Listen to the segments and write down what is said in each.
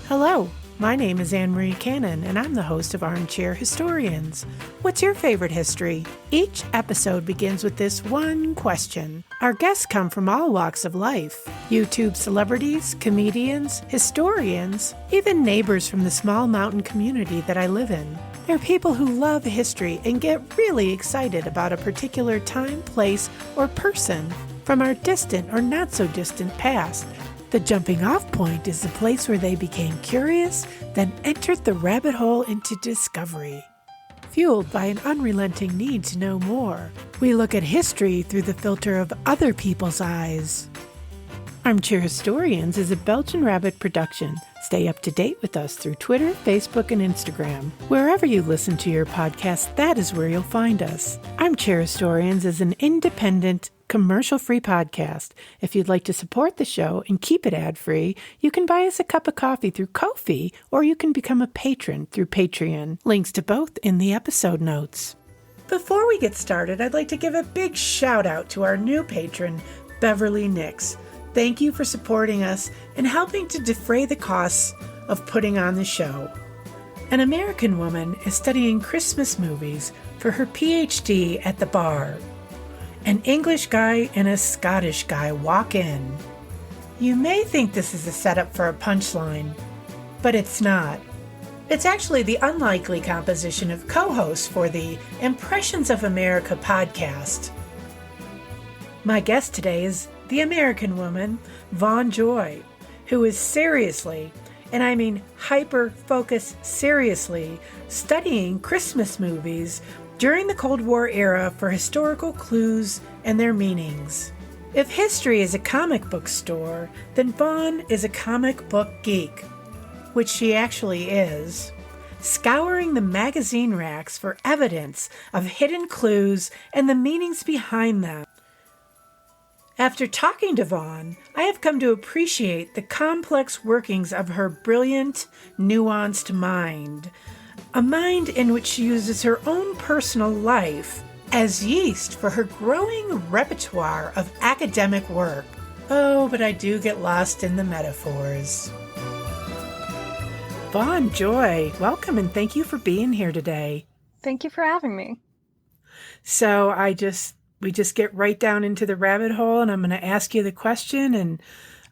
Hello, my name is Anne-Marie Cannon, and I'm the host of Armchair Historians. What's your favorite history? Each episode begins with this one question. Our guests come from all walks of life. YouTube celebrities, comedians, historians, even neighbors from the small mountain community that I live in. They're people who love history and get really excited about a particular time, place, or person from our distant or not so distant past. The jumping off point is the place where they became curious, then entered the rabbit hole into discovery. Fueled by an unrelenting need to know more, we look at history through the filter of other people's eyes. Armchair Historians is a Belgian Rabbit production. Stay up to date with us through Twitter, Facebook, and Instagram. Wherever you listen to your podcast, that is where you'll find us. Armchair Historians is an independent, commercial-free podcast. If you'd like to support the show and keep it ad-free, you can buy us a cup of coffee through Ko-fi, or you can become a patron through Patreon. Links to both in the episode notes. Before we get started, I'd like to give a big shout-out to our new patron, Beverly Nix. Thank you for supporting us and helping to defray the costs of putting on the show. An American woman is studying Christmas movies for her PhD at the bar. An English guy and a Scottish guy walk in. You may think this is a setup for a punchline, but it's not. It's actually the unlikely composition of co-hosts for the Impressions of America podcast. My guest today is the American woman, Vaughn Joy, who is seriously, and I mean hyper-focused seriously, studying Christmas movies during the Cold War era for historical clues and their meanings. If history is a comic book store, then Vaughn is a comic book geek, which she actually is, scouring the magazine racks for evidence of hidden clues and the meanings behind them. After talking to Vaughn, I have come to appreciate the complex workings of her brilliant, nuanced mind. A mind in which she uses her own personal life as yeast for her growing repertoire of academic work. Oh, but I do get lost in the metaphors. Vaughn Joy, welcome and thank you for being here today. Thank you for having me. So we just get right down into the rabbit hole, and I'm going to ask you the question. And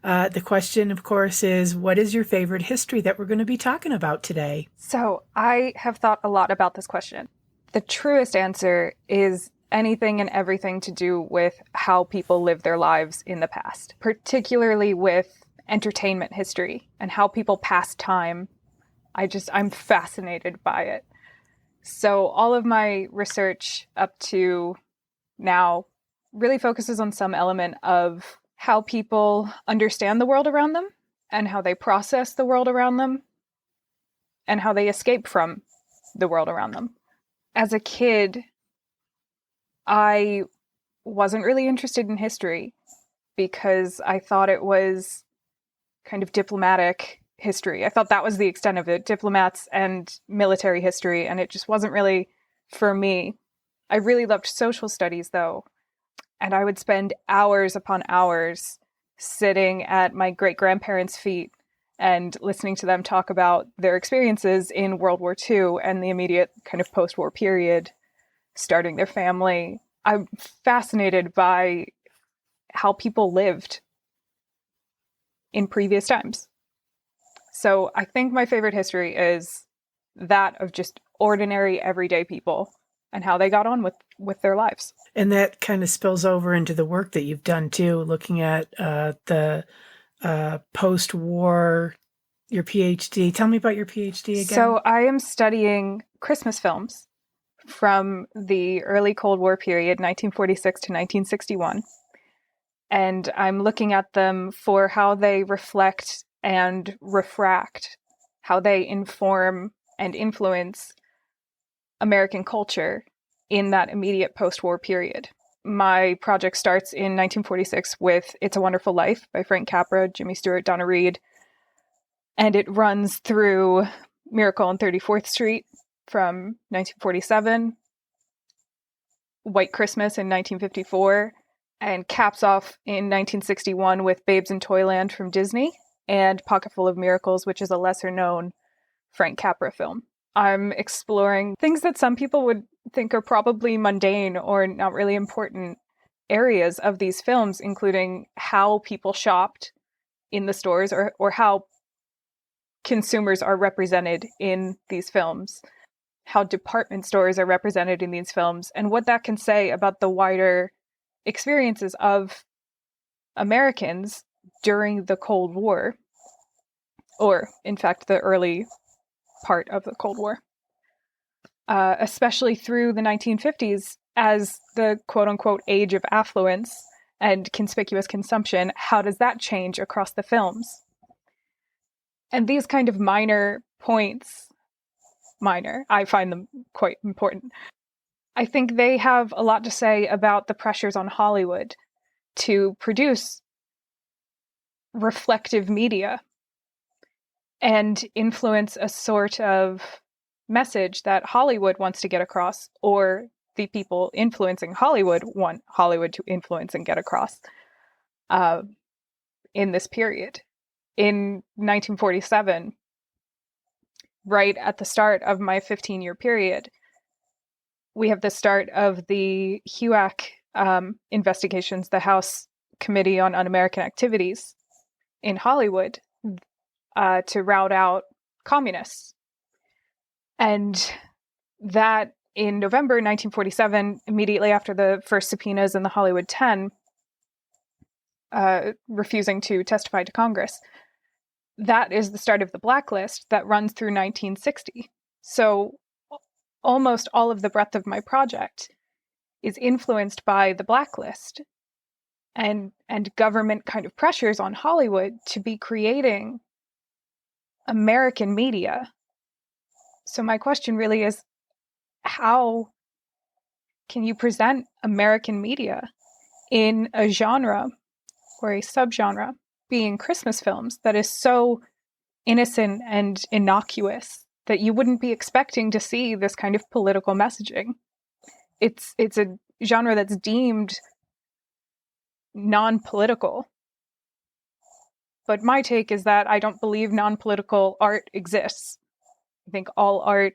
the question, of course, is what is your favorite history that we're going to be talking about today? So I have thought a lot about this question. The truest answer is anything and everything to do with how people live their lives in the past, particularly with entertainment history and how people pass time. I'm fascinated by it. So all of my research up to now really focuses on some element of how people understand the world around them and how they process the world around them and how they escape from the world around them. As a kid, I wasn't really interested in history because I thought it was kind of diplomatic history. I thought that was the extent of it, diplomats and military history, and it just wasn't really for me. I really loved social studies, though, and I would spend hours upon hours sitting at my great-grandparents' feet and listening to them talk about their experiences in World War II and the immediate kind of post-war period, starting their family. I'm fascinated by how people lived in previous times. So I think my favorite history is that of just ordinary, everyday people and how they got on with their lives. And that kind of spills over into the work that you've done too, looking at the post-war, your PhD. Tell me about your PhD again. So I am studying Christmas films from the early Cold War period, 1946 to 1961. And I'm looking at them for how they reflect and refract, how they inform and influence American culture in that immediate post-war period. My project starts in 1946 with It's a Wonderful Life by Frank Capra, Jimmy Stewart, Donna Reed, and it runs through Miracle on 34th Street from 1947, White Christmas in 1954, and caps off in 1961 with Babes in Toyland from Disney. and Pocketful of Miracles, which is a lesser known Frank Capra film. I'm exploring things that some people would think are probably mundane or not really important areas of these films, including how people shopped in the stores or how consumers are represented in these films, how department stores are represented in these films, and what that can say about the wider experiences of Americans during the Cold War, or in fact, the early part of the Cold War, especially through the 1950s as the quote-unquote age of affluence and conspicuous consumption. How does that change across the films? And these kind of minor points, I find them quite important. I think they have a lot to say about the pressures on Hollywood to produce reflective media and influence a sort of message that Hollywood wants to get across, or the people influencing Hollywood want Hollywood to influence and get across in this period. In 1947, right at the start of my 15-year period, we have the start of the HUAC investigations, the House Committee on Un-American Activities in Hollywood, to rout out communists. And that in November 1947, immediately after the first subpoenas in the Hollywood 10, refusing to testify to Congress, that is the start of the blacklist that runs through 1960. So almost all of the breadth of my project is influenced by the blacklist and government kind of pressures on Hollywood to be creating American media. So my question really is, how can you present American media in a genre or a subgenre, being Christmas films, that is so innocent and innocuous that you wouldn't be expecting to see this kind of political messaging? It's a genre that's deemed non-political. But my take is that I don't believe non-political art exists. I think all art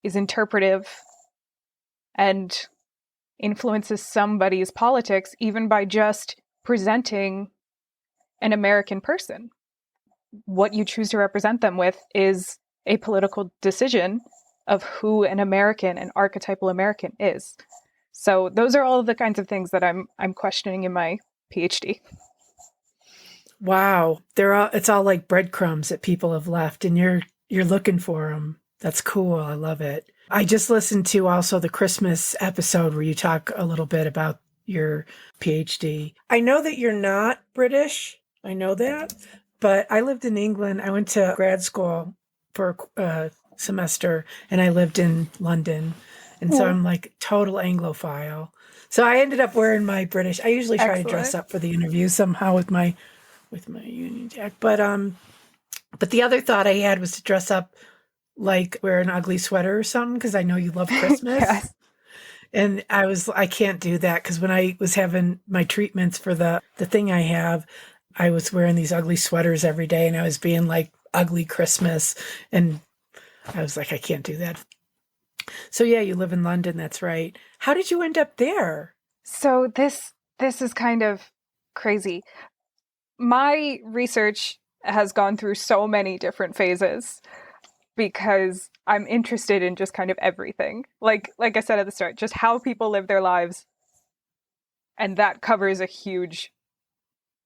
is interpretive and influences somebody's politics, even by just presenting an American person. What you choose to represent them with is a political decision of who an American, an archetypal American, is. So those are all of the kinds of things that I'm questioning in my PhD. Wow, it's all like breadcrumbs that people have left, and you're looking for them. That's cool. I love it. I just listened to also the Christmas episode where you talk a little bit about your PhD. I know that you're not British. I know that, but I lived in England. I went to grad school for a semester, and I lived in London. And so I'm like total Anglophile. So I ended up wearing my British. I usually try to dress up for the interview somehow with my Union Jack. But the other thought I had was to dress up, like wear an ugly sweater or something, because I know you love Christmas. Yes. And I can't do that, because when I was having my treatments for the thing I have, I was wearing these ugly sweaters every day, and I was being like ugly Christmas. And I was like, I can't do that. So yeah, you live in London. That's right. How did you end up there? So this is kind of crazy. My research has gone through so many different phases because I'm interested in just kind of everything. Like I said at the start, just how people live their lives. And that covers a huge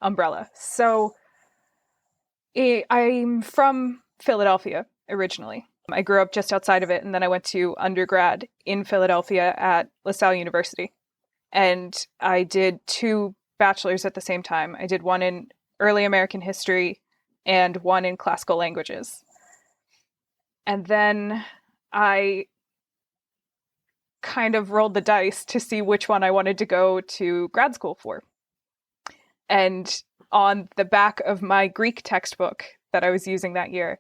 umbrella. So I'm from Philadelphia originally. I grew up just outside of it, and then I went to undergrad in Philadelphia at LaSalle University. And I did 2 bachelors at the same time. I did one in early American history and one in classical languages. And then I kind of rolled the dice to see which one I wanted to go to grad school for. And on the back of my Greek textbook that I was using that year,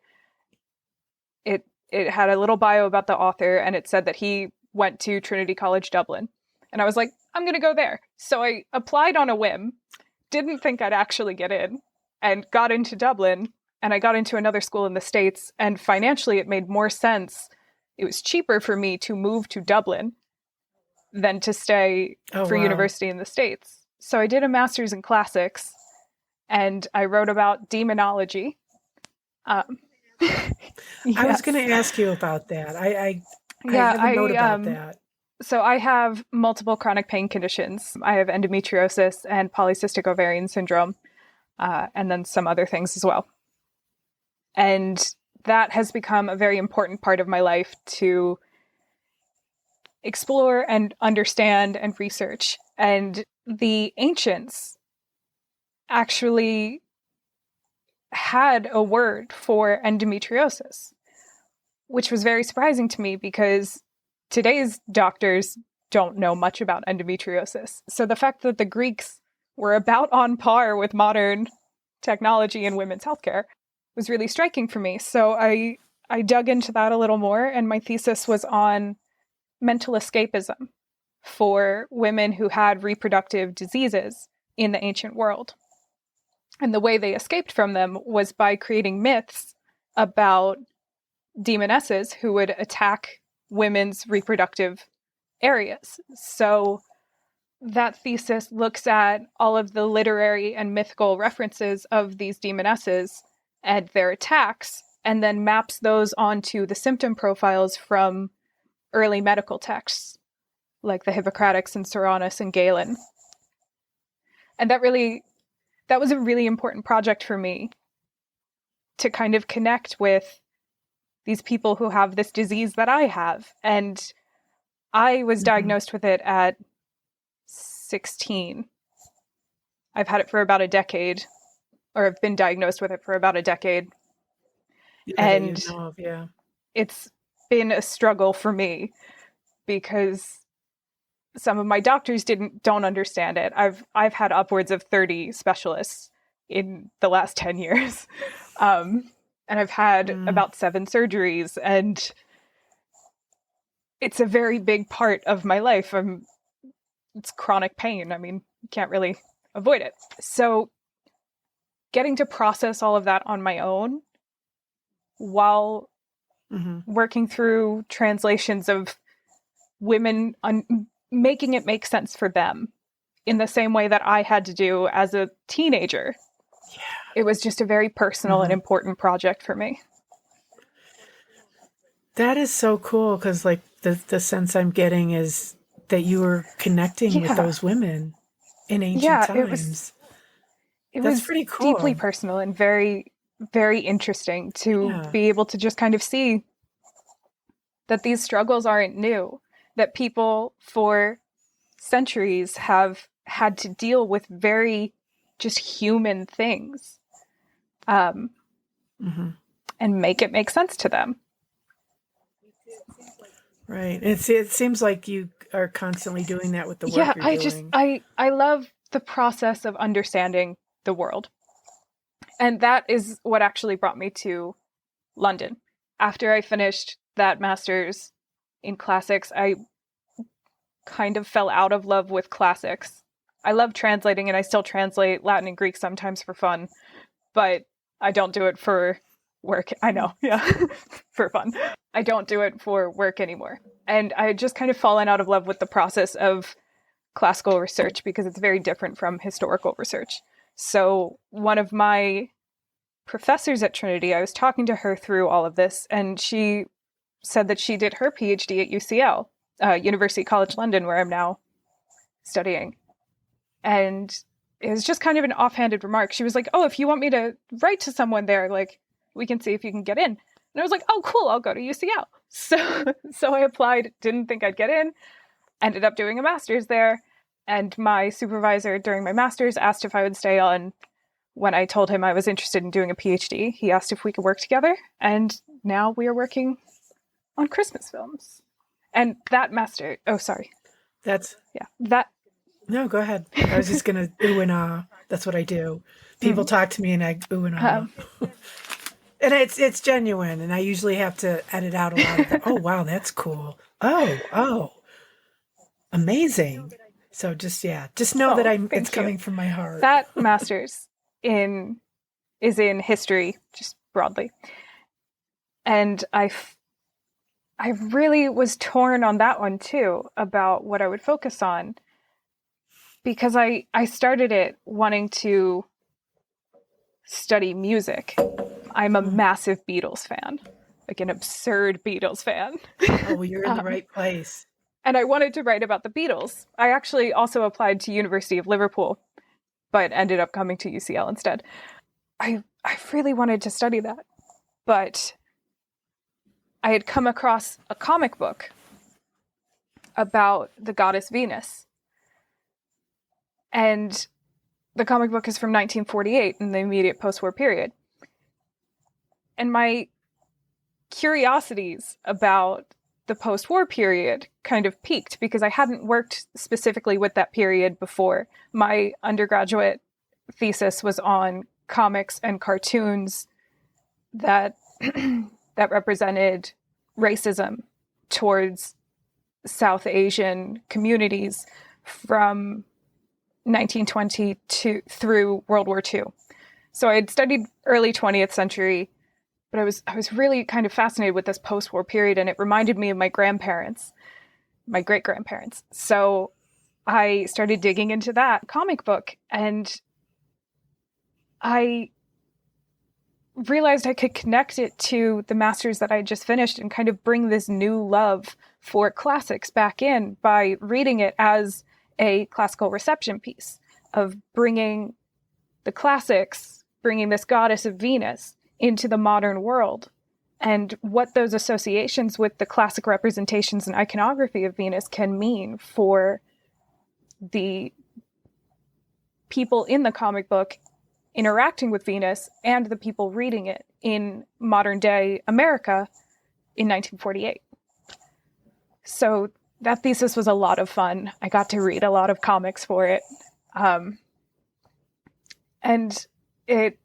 it had a little bio about the author, and it said that he went to Trinity College Dublin. And I was like, I'm going to go there. So I applied on a whim, didn't think I'd actually get in, and got into Dublin, and I got into another school in the States, and financially it made more sense. It was cheaper for me to move to Dublin than to stay for university in the States. So I did a master's in classics, and I wrote about demonology. Yes. I was going to ask you about that. I have a note about that. So I have multiple chronic pain conditions. I have endometriosis and polycystic ovarian syndrome, and then some other things as well. And that has become a very important part of my life to explore and understand and research. And the ancients actually had a word for endometriosis, which was very surprising to me because today's doctors don't know much about endometriosis. So the fact that the Greeks were about on par with modern technology in women's healthcare was really striking for me. So I dug into that a little more, and my thesis was on mental escapism for women who had reproductive diseases in the ancient world. And the way they escaped from them was by creating myths about demonesses who would attack women's reproductive areas. So that thesis looks at all of the literary and mythical references of these demonesses and their attacks, and then maps those onto the symptom profiles from early medical texts, like the Hippocratics and Soranus and Galen. And that was a really important project for me to kind of connect with these people who have this disease that I have. And I was diagnosed with it at 16. I've had it for about a decade, or I've been diagnosed with it for about a decade. And it's been a struggle for me because some of my doctors don't understand it. I've had upwards of 30 specialists in the last 10 years. And I've had about 7 surgeries, and it's a very big part of my life. It's chronic pain. I mean, you can't really avoid it. So getting to process all of that on my own while working through translations of women, making it make sense for them in the same way that I had to do as a teenager. Yeah. It was just a very personal and important project for me. That is so cool, because like the sense I'm getting is that you were connecting with those women in ancient times. It was pretty cool. Deeply personal and very, very interesting to be able to just kind of see that these struggles aren't new, that people for centuries have had to deal with very just human things, and make it make sense to them. Right. It seems like you are constantly doing that with the work you're doing. I love the process of understanding the world. And that is what actually brought me to London. After I finished that master's in classics, I kind of fell out of love with classics. I love translating, and I still translate Latin and Greek sometimes for fun, but I don't do it for work. I know, for fun. I don't do it for work anymore. And I had just kind of fallen out of love with the process of classical research because it's very different from historical research. So one of my professors at Trinity, I was talking to her through all of this, and she said that she did her PhD at UCL, University College London, where I'm now studying. And it was just kind of an offhanded remark. She was like, "Oh, if you want me to write to someone there, like, we can see if you can get in." And I was like, "Oh, cool, I'll go to UCL." So I applied, didn't think I'd get in, ended up doing a master's there. And my supervisor during my master's asked if I would stay on. When I told him I was interested in doing a PhD, he asked if we could work together. And now we are working on Christmas films. And that master, No, go ahead. I was just going to ooh and ah. That's what I do. People talk to me and I ooh and ah. And it's genuine. And I usually have to edit out a lot of the, oh, wow, that's cool. Oh, amazing. So just know that it's coming from my heart. That master's in is in history, just broadly. And I really was torn on that one too, about what I would focus on, because I started it wanting to study music. I'm a massive Beatles fan, like an absurd Beatles fan. Oh, well, you're in the right place. And I wanted to write about the Beatles. I actually also applied to University of Liverpool, but ended up coming to UCL instead. I really wanted to study that, but I had come across a comic book about the goddess Venus. And the comic book is from 1948 in the immediate post-war period. And my curiosities about the post-war period kind of peaked because I hadn't worked specifically with that period before. My undergraduate thesis was on comics and cartoons that that represented racism towards South Asian communities from 1920 through World War II. So I had studied early 20th century, but I was really kind of fascinated with this post-war period, and it reminded me of my grandparents, my great-grandparents. So I started digging into that comic book, and I realized I could connect it to the masters that I just finished and kind of bring this new love for classics back in by reading it as a classical reception piece of bringing the classics, bringing this goddess of Venus into the modern world, and what those associations with the classic representations and iconography of Venus can mean for the people in the comic book interacting with Venus and the people reading it in modern day America in 1948. So that thesis was a lot of fun. I got to read a lot of comics for it. And it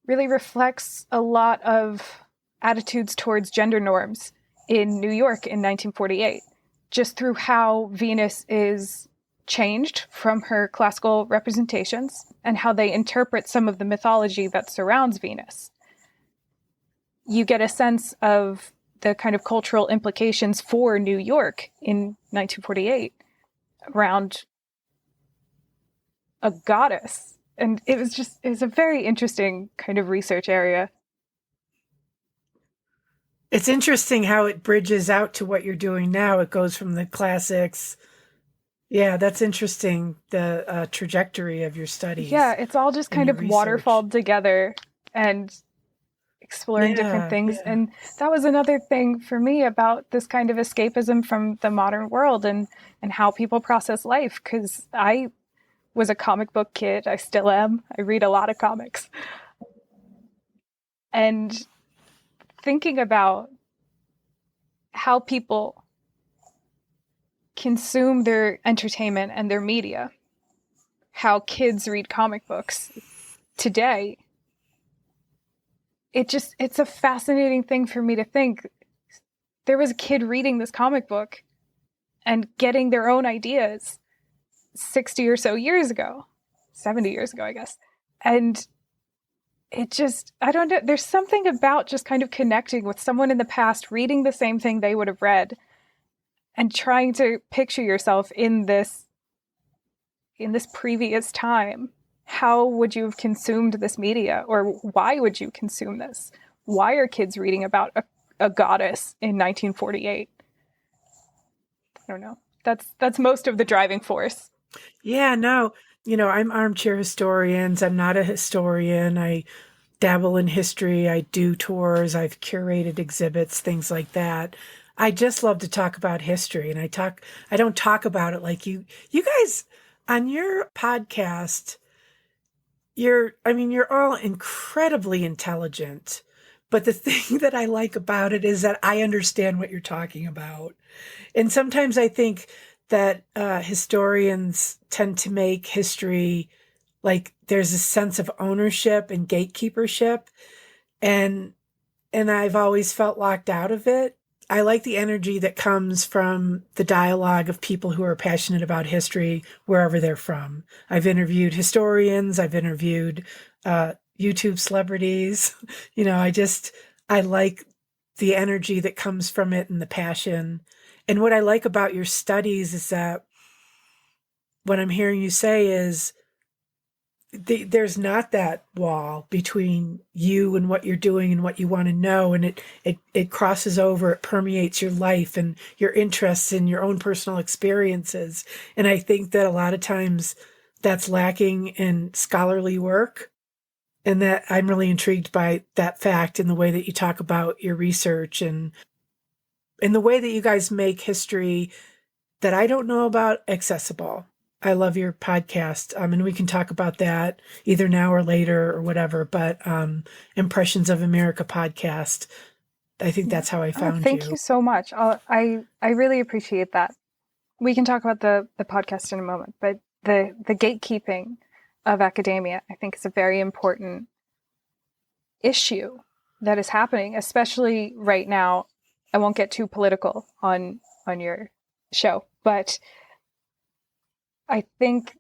really reflects a lot of attitudes towards gender norms in New York in 1948, just through how Venus is changed from her classical representations and how they interpret some of the mythology that surrounds Venus. You get a sense of the kind of cultural implications for New York in 1948 around a goddess. And it was a very interesting kind of research area. It's interesting how it bridges out to what you're doing now. It goes from the classics. Yeah, that's interesting, the trajectory of your studies. Yeah, it's all just kind of waterfalled together and exploring different things. Yeah. And that was another thing for me about this kind of escapism from the modern world and how people process life, because I was a comic book kid. I still am. I read a lot of comics. And thinking about how people consume their entertainment and their media, how kids read comic books today, it's a fascinating thing for me to think. There was a kid reading this comic book and getting their own ideas 60 or so years ago, 70 years ago, I guess. And it just, I don't know, there's something about just kind of connecting with someone in the past, reading the same thing they would have read, and trying to picture yourself in this previous time. How would you have consumed this media? Or why would you consume this? Why are kids reading about a goddess in 1948? I don't know. That's most of the driving force. Yeah, no, I'm armchair historians. I'm not a historian. I dabble in history. I do tours. I've curated exhibits, things like that. I just love to talk about history, and I don't talk about it like you guys on your podcast. You're all incredibly intelligent, but the thing that I like about it is that I understand what you're talking about. And sometimes I think that historians tend to make history like there's a sense of ownership and gatekeepership, and I've always felt locked out of it. I like the energy that comes from the dialogue of people who are passionate about history wherever they're from. I've interviewed historians. I've interviewed, YouTube celebrities. I like the energy that comes from it and the passion. And what I like about your studies is that what I'm hearing you say is there's not that wall between you and what you're doing and what you want to know. And it crosses over, it permeates your life and your interests and your own personal experiences. And I think that a lot of times that's lacking in scholarly work. And that I'm really intrigued by that fact and the way that you talk about your research and the way that you guys make history that I don't know about accessible. I love your podcast. And we can talk about that either now or later or whatever, but Impressions of America podcast. I think that's how I found you. Thank you so much. I really appreciate that. We can talk about the podcast in a moment, but the gatekeeping of academia, I think, is a very important issue that is happening, especially right now. I won't get too political on your show, but I think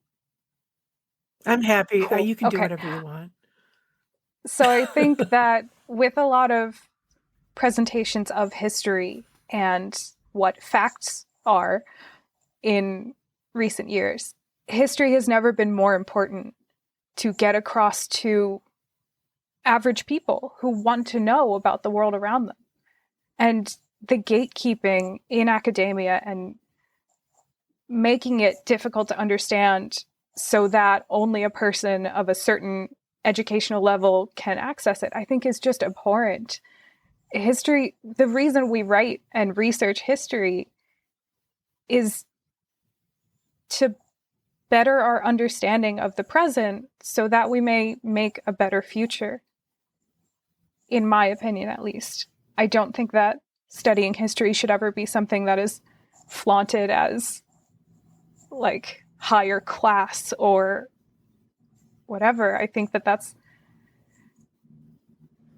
I'm happy. Cool. You can do Okay. whatever you want. So I think that with a lot of presentations of history and what facts are in recent years, history has never been more important to get across to average people who want to know about the world around them. And the gatekeeping in academia and making it difficult to understand so that only a person of a certain educational level can access it, I think is just abhorrent. History, the reason we write and research history is to better our understanding of the present so that we may make a better future. In my opinion, at least. I don't think that studying history should ever be something that is flaunted as like higher class or whatever. I think that that's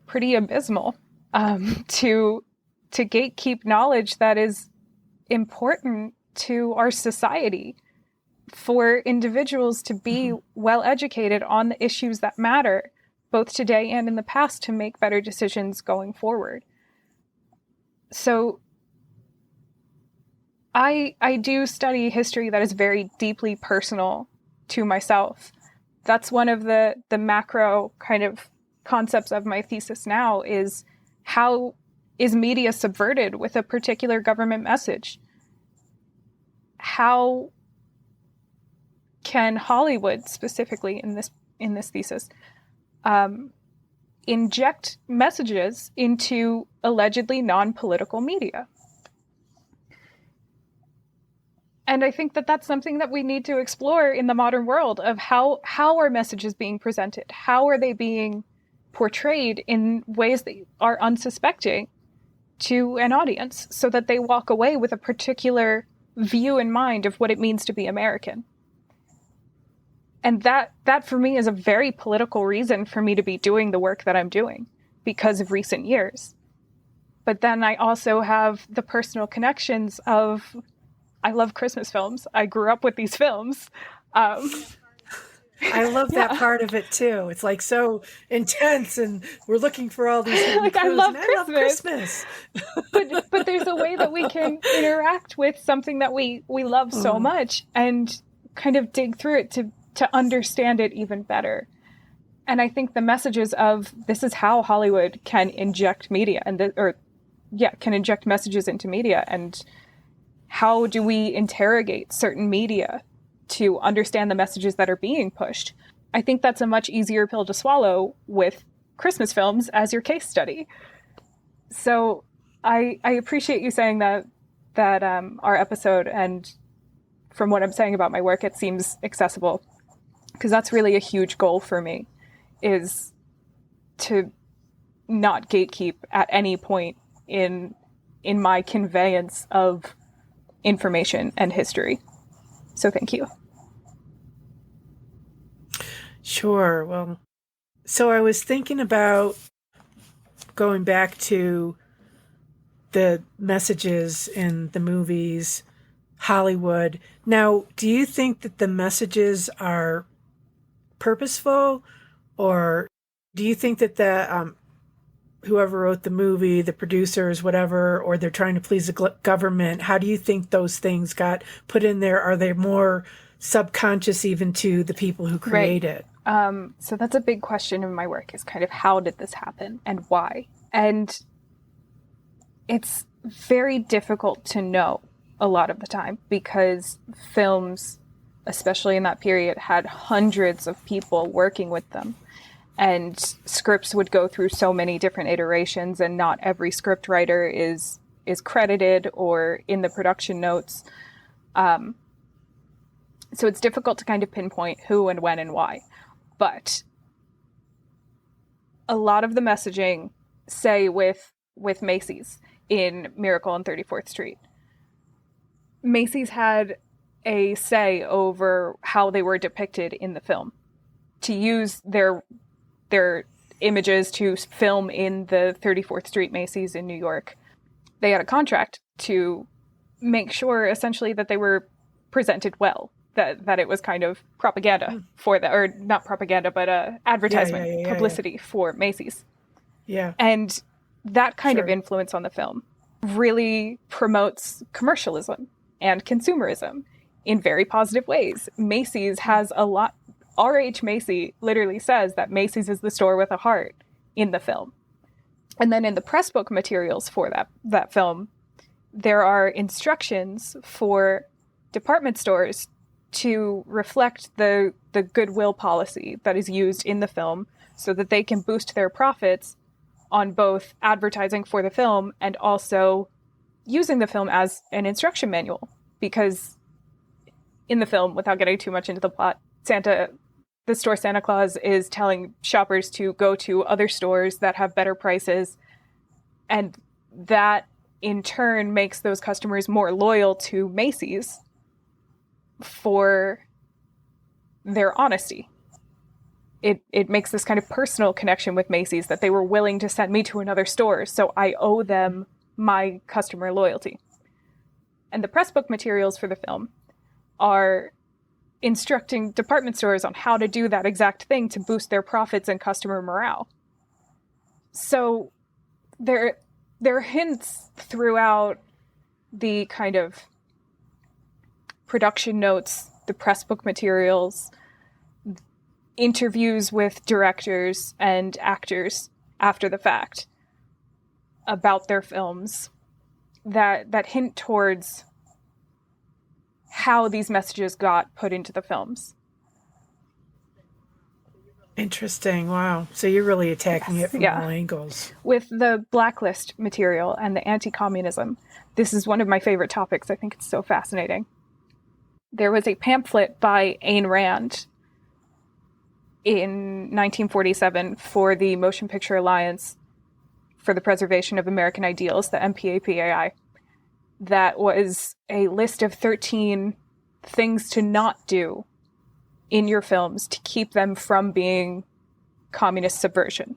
pretty abysmal to gatekeep knowledge that is important to our society, for individuals to be well educated on the issues that matter, both today and in the past, to make better decisions going forward. So I do study history that is very deeply personal to myself. That's one of the macro kind of concepts of my thesis now, is how is media subverted with a particular government message? How can Hollywood, specifically in this thesis, inject messages into allegedly non-political media? And I think that that's something that we need to explore in the modern world, of how are messages being presented? How are they being portrayed in ways that are unsuspecting to an audience, so that they walk away with a particular view in mind of what it means to be American? And that for me is a very political reason for me to be doing the work that I'm doing, because of recent years. But then I also have the personal connections of, I love Christmas films. I grew up with these films. I love that part of it too. It's like so intense, and we're looking for all these hidden clues. I love Christmas. but there's a way that we can interact with something that we love so much, and kind of dig through it to understand it even better. And I think the messages of this is how Hollywood can inject media can inject messages into media, and how do we interrogate certain media to understand the messages that are being pushed? I think that's a much easier pill to swallow with Christmas films as your case study. So I appreciate you saying that our episode, and from what I'm saying about my work, it seems accessible, because that's really a huge goal for me, is to not gatekeep at any point in my conveyance of information and history. So thank you. Sure. Well, so I was thinking about going back to the messages in the movies, Hollywood. Now, do you think that the messages are purposeful, or Do you think that the whoever wrote the movie, the producers, whatever, or they're trying to please the government, how do you think those things got put in there? Are they more subconscious even to the people who create it? So that's a big question in my work, is kind of how did this happen and why? And it's very difficult to know a lot of the time, because films, especially in that period, had hundreds of people working with them. And scripts would go through so many different iterations, and not every script writer is credited or in the production notes. So it's difficult to kind of pinpoint who and when and why. But a lot of the messaging, say with Macy's in Miracle on 34th Street, Macy's had a say over how they were depicted in the film. To use their images to film in the 34th Street Macy's in New York, they had a contract to make sure essentially that they were presented well, that it was kind of propaganda for the, or not propaganda, but advertisement, publicity for Macy's. Yeah. And that kind of influence on the film really promotes commercialism and consumerism in very positive ways. Macy's has a lot. R.H. Macy literally says that Macy's is the store with a heart in the film. And then in the press book materials for that film, there are instructions for department stores to reflect the goodwill policy that is used in the film, so that they can boost their profits on both advertising for the film and also using the film as an instruction manual. Because in the film, without getting too much into the plot, the store Santa Claus is telling shoppers to go to other stores that have better prices, and that in turn makes those customers more loyal to Macy's for their honesty. It makes this kind of personal connection with Macy's, that they were willing to send me to another store, so I owe them my customer loyalty. And the press book materials for the film are instructing department stores on how to do that exact thing to boost their profits and customer morale. So there are hints throughout the kind of production notes, the press book materials, interviews with directors and actors after the fact about their films that hint towards how these messages got put into the films. Interesting. Wow. So you're really attacking it from all angles. With the blacklist material and the anti-communism, this is one of my favorite topics. I think it's so fascinating. There was a pamphlet by Ayn Rand in 1947 for the Motion Picture Alliance for the Preservation of American Ideals, the MPAPAI, that was a list of 13 things to not do in your films to keep them from being communist subversion.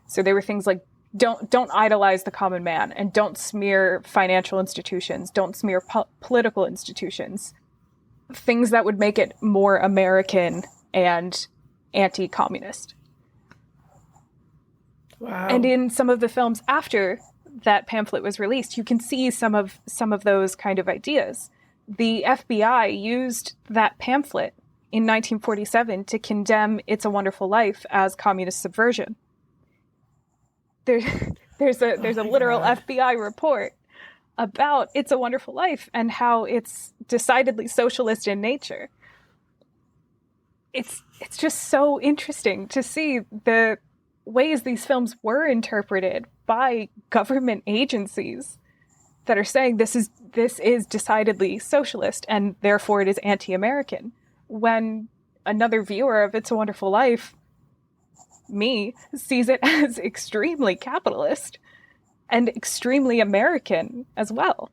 So there were things like, don't idolize the common man, and don't smear financial institutions, don't smear political institutions, things that would make it more American and anti-communist. Wow. And in some of the films after that pamphlet was released, you can see some of those kind of ideas. The FBI used that pamphlet in 1947 to condemn It's a Wonderful Life as communist subversion. There's a literal FBI report about It's a Wonderful Life and how it's decidedly socialist in nature. It's just so interesting to see the ways these films were interpreted by government agencies that are saying this is decidedly socialist and therefore it is anti-American, when another viewer of It's a Wonderful Life, me, sees it as extremely capitalist and extremely American as well.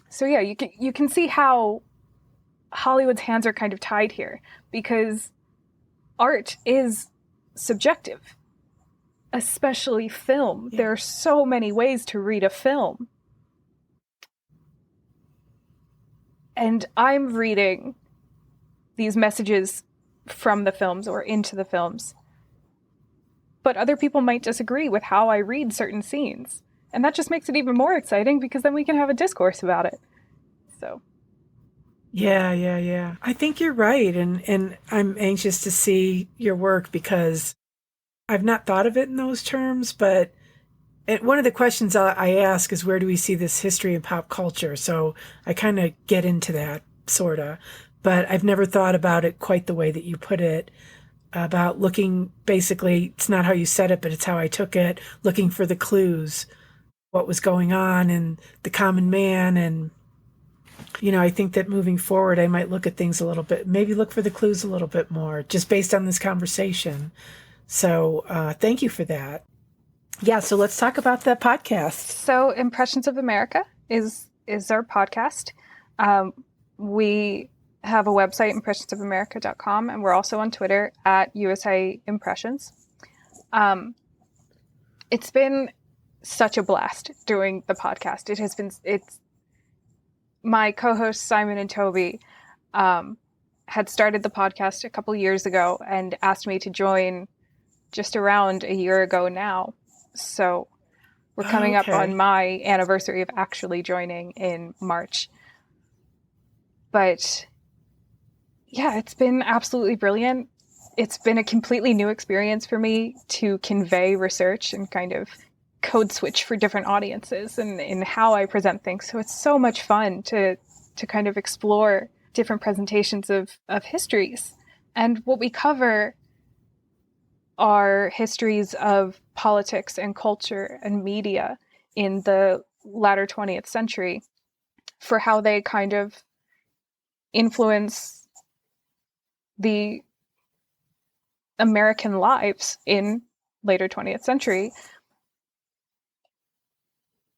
So yeah, you can see how Hollywood's hands are kind of tied here, because art is subjective, especially film. Yeah. There are so many ways to read a film. And I'm reading these messages from the films or into the films but other people might disagree with how I read certain scenes. And that just makes it even more exciting because then we can have a discourse about it. So, Yeah. I think you're right, and I'm anxious to see your work because I've not thought of it in those terms, but one of the questions I ask is where do we see this history in pop culture? So I kind of get into that, sort of, but I've never thought about it quite the way that you put it, about looking, basically, it's not how you said it, but it's how I took it, looking for the clues, what was going on and the common man. And, I think that moving forward, I might look at things a little bit, maybe look for the clues a little bit more, just based on this conversation. So thank you for that. Yeah, so let's talk about the podcast. So Impressions of America is our podcast. We have a website, impressionsofamerica.com, and we're also on Twitter at USA Impressions. It's been such a blast doing the podcast. It's my co-hosts Simon and Toby had started the podcast a couple years ago and asked me to join just around a year ago now. So we're coming up on my anniversary of actually joining in March. But yeah, it's been absolutely brilliant. It's been a completely new experience for me to convey research and kind of code switch for different audiences and in how I present things. So it's so much fun to kind of explore different presentations of histories. And what we cover are histories of politics and culture and media in the latter 20th century for how they kind of influence the American lives in later 20th century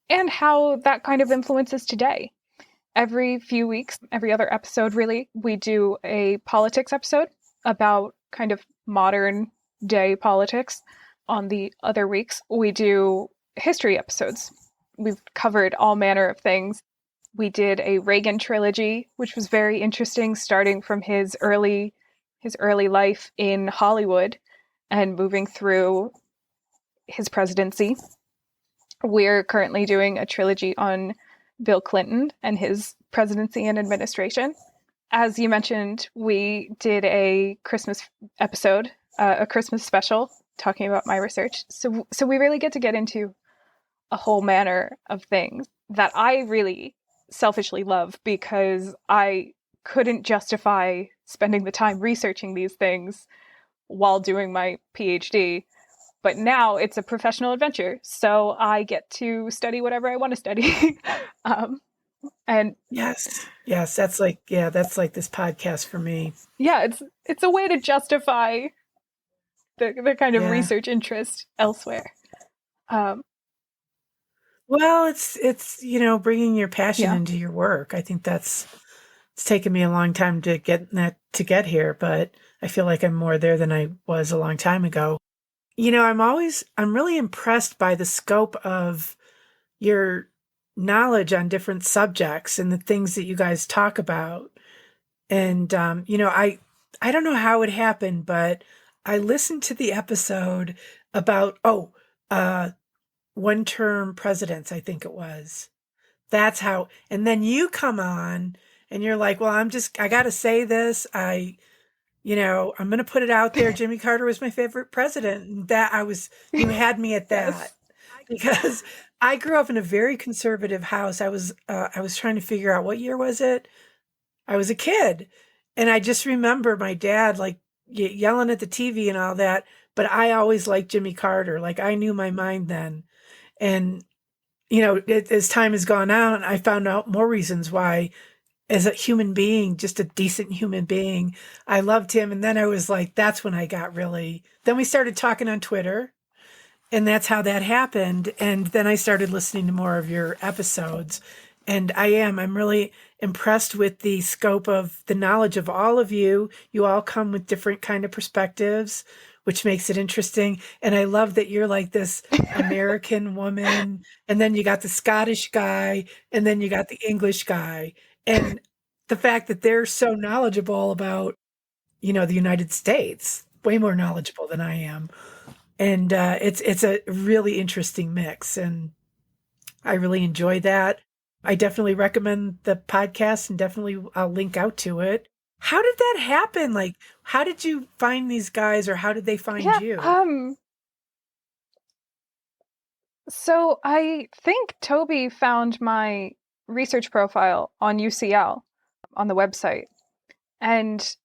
and how that kind of influences today. Every few weeks, every other episode really, we do a politics episode about kind of modern day politics. On the other weeks, we do history episodes. We've covered all manner of things. We did a Reagan trilogy, which was very interesting, starting from his early life in Hollywood and moving through his presidency. We're currently doing a trilogy on Bill Clinton and his presidency and administration. As you mentioned, we did a Christmas episode, a Christmas special, talking about my research. So we really get into a whole manner of things that I really selfishly love because I couldn't justify spending the time researching these things while doing my PhD. But now it's a professional adventure, so I get to study whatever I want to study. And yes, that's like this podcast for me. Yeah, it's a way to justify the kind of research interest elsewhere. Well, it's bringing your passion into your work. I think it's taken me a long time to get here, but I feel like I'm more there than I was a long time ago. I'm really impressed by the scope of your knowledge on different subjects and the things that you guys talk about. And, I don't know how it happened, but I listened to the episode about, one-term presidents, I think it was. That's how, and then you come on and you're like, well, I got to say this. I'm going to put it out there. Jimmy Carter was my favorite president. And you had me at that. Yes. Because I grew up in a very conservative house. I was trying to figure out what year was it. I was a kid, and I just remember my dad like yelling at the TV and all that. But I always liked Jimmy Carter. Like I knew my mind then, and as time has gone on, I found out more reasons why. As a human being, just a decent human being, I loved him. And then I was like, that's when I got really. Then we started talking on Twitter. And that's how that happened. And then I started listening to more of your episodes. And I'm really impressed with the scope of the knowledge of all of you. You all come with different kind of perspectives, which makes it interesting. And I love that you're like this American woman. And then you got the Scottish guy. And then you got the English guy. And the fact that they're so knowledgeable about, the United States, way more knowledgeable than I am. And it's a really interesting mix, and I really enjoy that. I definitely recommend the podcast, and definitely I'll link out to it. How did that happen? Like, how did you find these guys, or how did they find Yeah. you? So I think Toby found my research profile on UCL on the website. And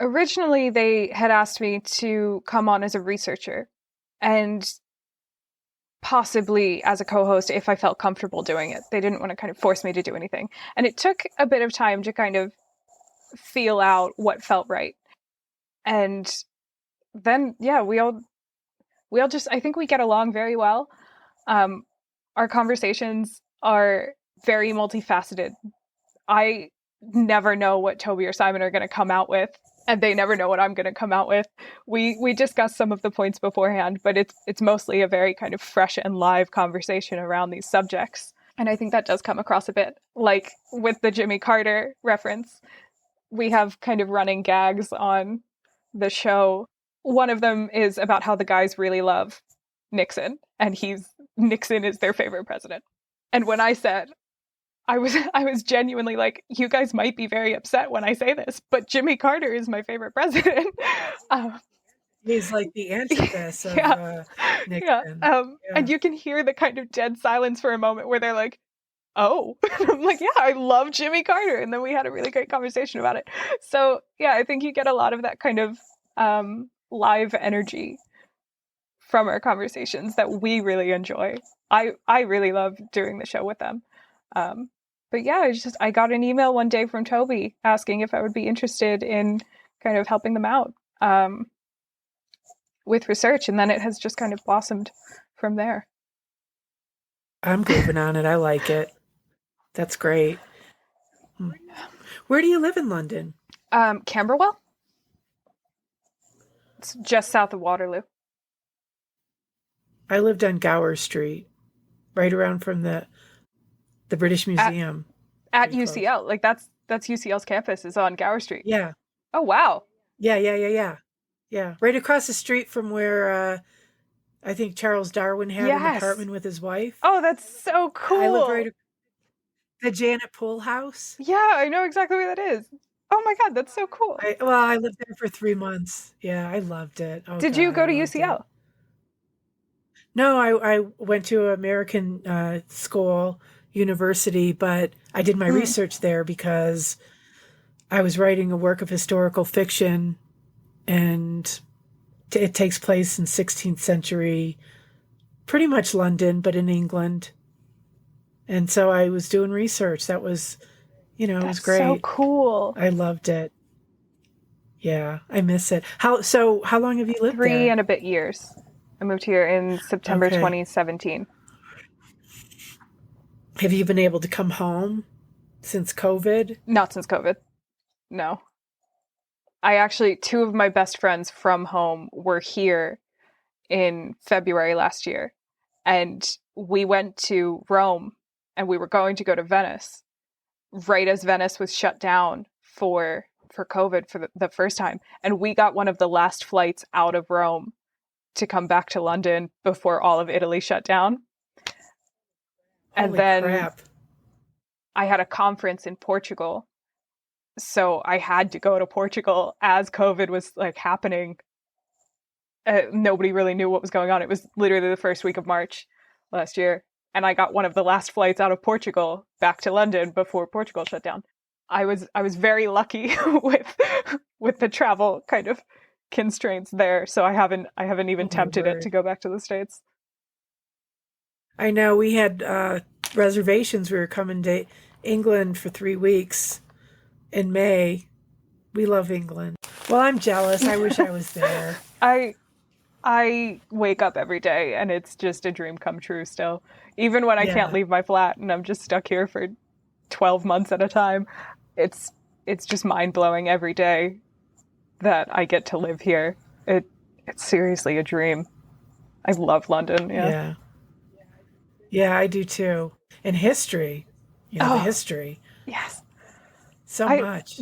originally they had asked me to come on as a researcher and possibly as a co-host if I felt comfortable doing it. They didn't want to kind of force me to do anything. And it took a bit of time to kind of feel out what felt right. And then, yeah, we all just, I think we get along very well. Our conversations are very multifaceted. I never know what Toby or Simon are going to come out with, and they never know what I'm going to come out with. We discuss some of the points beforehand, but it's mostly a very kind of fresh and live conversation around these subjects. And I think that does come across a bit. Like with the Jimmy Carter reference, we have kind of running gags on the show. One of them is about how the guys really love Nixon, and Nixon is their favorite president. And when I said, I was genuinely like, you guys might be very upset when I say this, but Jimmy Carter is my favorite president. He's like the antithesis of Nixon. And you can hear the kind of dead silence for a moment where they're like, oh. I'm like, yeah, I love Jimmy Carter. And then we had a really great conversation about it. So yeah, I think you get a lot of that kind of live energy from our conversations that we really enjoy. I really love doing the show with them. But yeah, I got an email one day from Toby asking if I would be interested in kind of helping them out with research, and then it has just kind of blossomed from there. I'm grooving on it. I like it. That's great. Where do you live in London? Camberwell. It's just south of Waterloo. I lived on Gower Street, right around from the British Museum. At UCL. Like that's UCL's campus is on Gower Street. Yeah. Oh, wow. Yeah. Right across the street from where I think Charles Darwin had an apartment with his wife. Oh, that's so cool. I live right the Janet Poole house. Yeah, I know exactly where that is. Oh my God, that's so cool. I lived there for 3 months. Yeah, I loved it. Oh, Did you go to UCL? No, I went to American school, university, but I did my research there because I was writing a work of historical fiction, and it takes place in 16th century, pretty much London, but in England. And so I was doing research. That was, it was great. So cool. I loved it. Yeah, I miss it. How long have you lived there? 3 and a bit years. I moved here in September 2017. Have you been able to come home since COVID? Not since COVID. No. I actually, 2 of my best friends from home were here in February last year. And we went to Rome, and we were going to go to Venice right as Venice was shut down for COVID for the first time. And we got one of the last flights out of Rome to come back to London before all of Italy shut down. And then crap. I had a conference in Portugal. So I had to go to Portugal as COVID was like happening. Nobody really knew what was going on. It was literally the first week of March last year. And I got one of the last flights out of Portugal back to London before Portugal shut down. I was very lucky with the travel kind of constraints there. So I haven't even tempted it to go back to the States. I know we had reservations. We were coming to England for 3 weeks in May. We love England. Well, I'm jealous. I wish I was there. I wake up every day and it's just a dream come true still. Even when I can't leave my flat and I'm just stuck here for 12 months at a time, it's just mind-blowing every day that I get to live here. It's seriously a dream. I love London. Yeah, I do too. And history, the history. Yes. So much.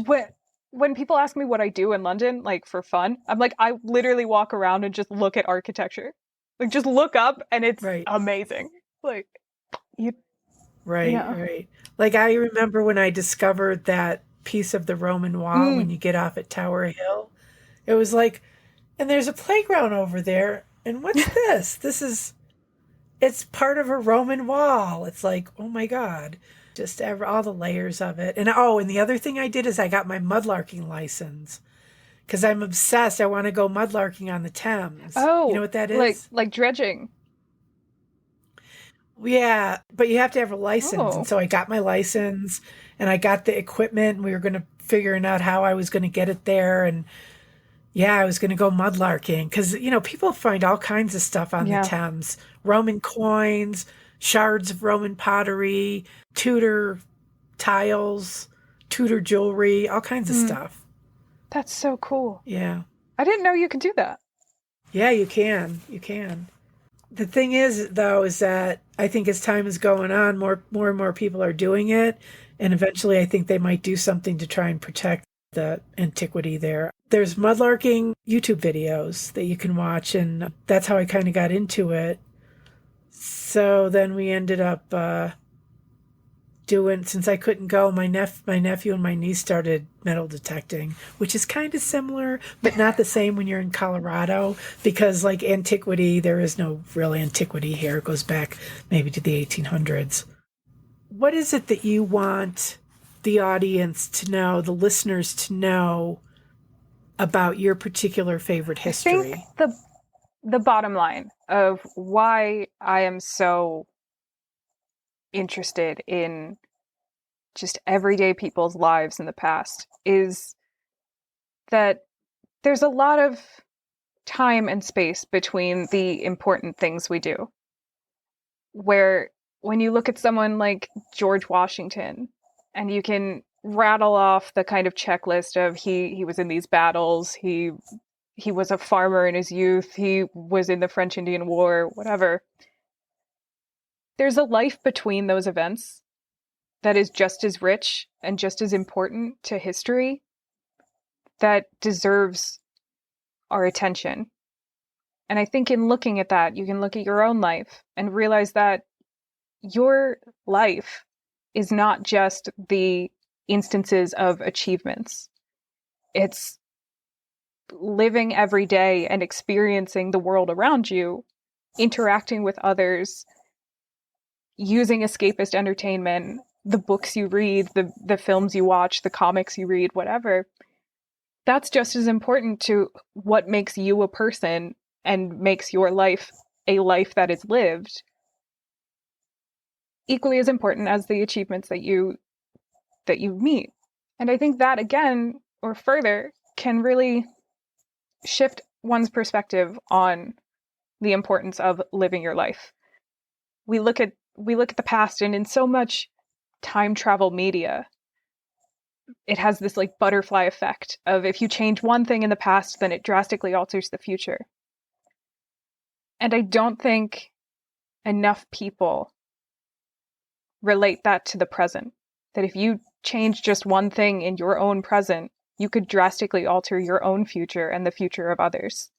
when people ask me what I do in London, like for fun, I'm like, I literally walk around and just look at architecture. Like just look up and it's Right. amazing. Like you Right, yeah. right. Like I remember when I discovered that piece of the Roman wall when Mm, you get off at Tower Hill. It was like, and there's a playground over there. And what's this? It's part of a Roman wall. It's like, oh my God, just all the layers of it. And oh, and the other thing I did is I got my mudlarking license because I'm obsessed. I want to go mudlarking on the Thames. You know oh, what that like is? dredging. Yeah, but you have to have a license. And Oh. so I got my license and I got the equipment. And we were going to figuring out how I was going to get it there. And yeah, I was going to go mudlarking because, people find all kinds of stuff on the Yeah. Thames: Roman coins, shards of Roman pottery, Tudor tiles, Tudor jewelry, all kinds of Mm, stuff. that's so cool. Yeah. I didn't know you could do that. Yeah, you can. You can. The thing is, though, is that I think as time is going on, more and more people are doing it. And eventually, I think they might do something to try and protect the antiquity there. There's mudlarking YouTube videos that you can watch, and that's how I kind of got into it. So then we ended up doing, since I couldn't go, my nephew and my niece started metal detecting, which is kind of similar, but not the same when you're in Colorado, because like antiquity, there is no real antiquity here. It goes back maybe to the 1800s. What is it that you want the audience to know, the listeners to know about your particular favorite I think history? the bottom line of why I am so interested in just everyday people's lives in the past is that there's a lot of time and space between the important things we do. Where when you look at someone like George Washington and you can rattle off the kind of checklist of he was in these battles, he was a farmer in his youth, he was in the French Indian War, whatever. There's a life between those events that is just as rich and just as important to history that deserves our attention. And I think in looking at that, you can look at your own life and realize that your life is not just the instances of achievements. It's living every day and experiencing the world around you, interacting with others, using escapist entertainment, the books you read, the films you watch, the comics you read, whatever. That's just as important to what makes you a person and makes your life a life that is lived, equally as important as the achievements that you meet. And I think that again, or further, can really shift one's perspective on the importance of living your life. We look at the past, and in so much time travel media, it has this like butterfly effect of if you change one thing in the past, then it drastically alters the future. And I don't think enough people relate that to the present. That if you change just one thing in your own present, you could drastically alter your own future and the future of others.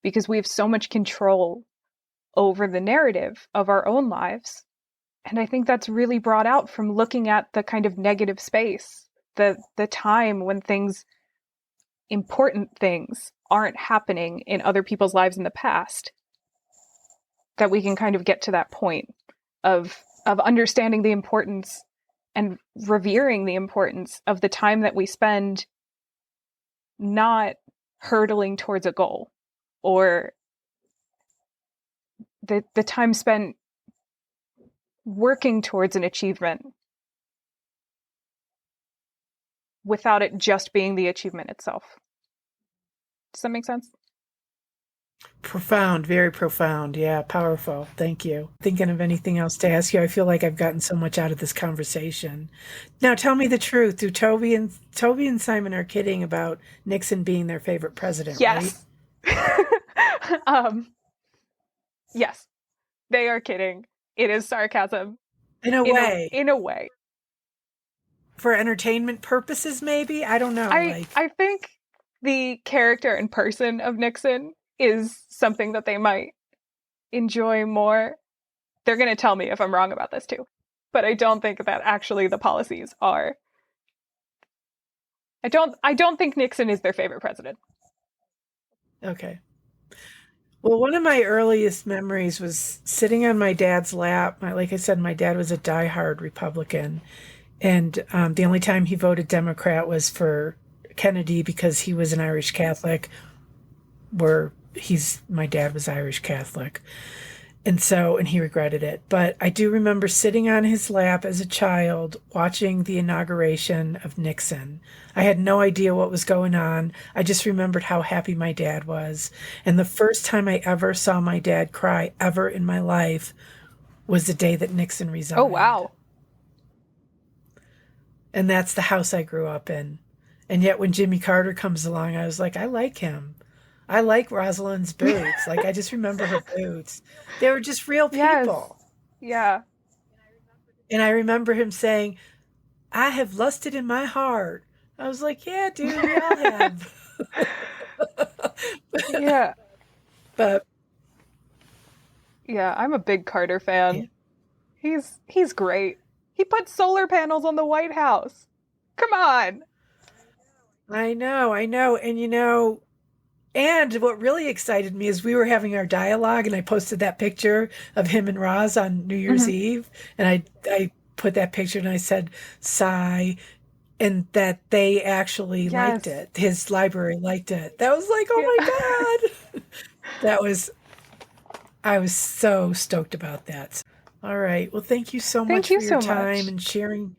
Because we have so much control over the narrative of our own lives. And I think that's really brought out from looking at the kind of negative space, the time when important things aren't happening in other people's lives in the past, that we can kind of get to that point of understanding the importance and revering the importance of the time that we spend not hurtling towards a goal, or the time spent working towards an achievement without it just being the achievement itself. Does that make sense? Profound, very profound. Yeah, powerful. Thank you. Thinking of anything else to ask you? I feel like I've gotten so much out of this conversation. Now, tell me the truth. Do Toby and Simon are kidding about Nixon being their favorite president, right? Yes. um, yes, they are kidding. It is sarcasm In a way. in a way. for entertainment purposes, maybe. I don't know. I think the character and person of Nixon is something that they might enjoy more. They're going to tell me if I'm wrong about this too, but I don't think that actually the policies are. I don't think Nixon is their favorite president. Okay. Well, one of my earliest memories was sitting on my dad's lap. Like I said, my dad was a diehard Republican. And the only time he voted Democrat was for Kennedy because he was an Irish Catholic, my dad was Irish Catholic. And he regretted it. But I do remember sitting on his lap as a child watching the inauguration of Nixon. I had no idea what was going on. I just remembered how happy my dad was. And the first time I ever saw my dad cry ever in my life was the day that Nixon resigned. Oh, wow. And that's the house I grew up in. And yet when Jimmy Carter comes along, I was like, I like him. I like Rosalind's boots. Like, I just remember her boots. They were just real people. Yes. Yeah. And I remember him saying, I have lusted in my heart. I was like, yeah, dude, we all have. Yeah. But yeah, I'm a big Carter fan. Yeah. He's great. He put solar panels on the White House. Come on. I know. And what really excited me is we were having our dialogue and I posted that picture of him and Roz on New Year's Eve. And I put that picture and I said, sigh, and that they actually liked it. His library liked it. That was like, oh my God. I was so stoked about that. All right. Well, thank you so much for your time and sharing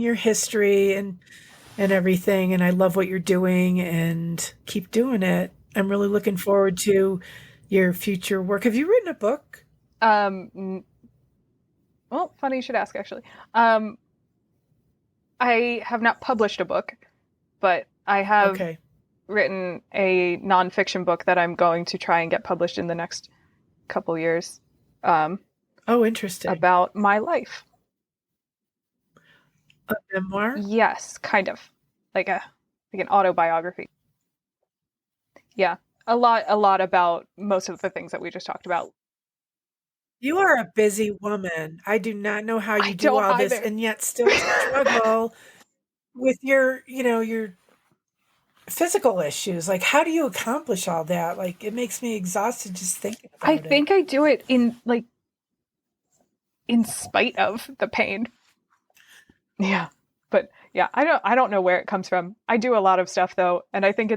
your history and everything. And I love what you're doing and keep doing it. I'm really looking forward to your future work. Have you written a book? Well, funny you should ask, actually. I have not published a book, but I have written a nonfiction book that I'm going to try and get published in the next couple years. Interesting. About my life. A memoir? Yes, kind of. Like an autobiography. Yeah. A lot about most of the things that we just talked about. You are a busy woman. I do not know how you do all this and yet still struggle with your physical issues. Like, how do you accomplish all that? Like, it makes me exhausted just thinking about it. I think I do it in spite of the pain. Yeah. But yeah, I don't know where it comes from. I do a lot of stuff though, and I think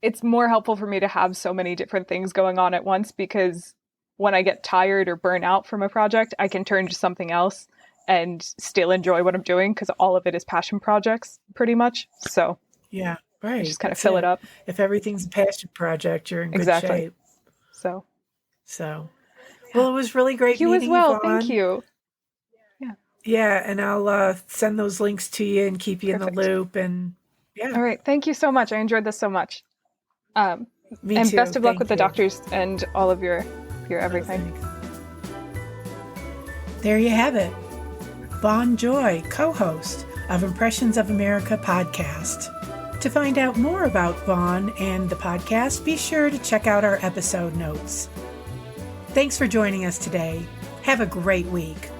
it's more helpful for me to have so many different things going on at once, because when I get tired or burn out from a project, I can turn to something else and still enjoy what I'm doing, because all of it is passion projects pretty much. So yeah, right. Just kind of fill it up. If everything's a passion project, you're in good shape. So well, it was really great meeting you, as well. Vaughn. Thank you. Yeah, and I'll send those links to you and keep you in the loop. And all right, thank you so much. I enjoyed this so much. Me and too. Best of luck with the doctors and all of your everything. There you have it. Vaughn Joy, co-host of Impressions of America podcast. To find out more about Vaughn and the podcast, be sure to check out our episode notes. Thanks for joining us today. Have a great week.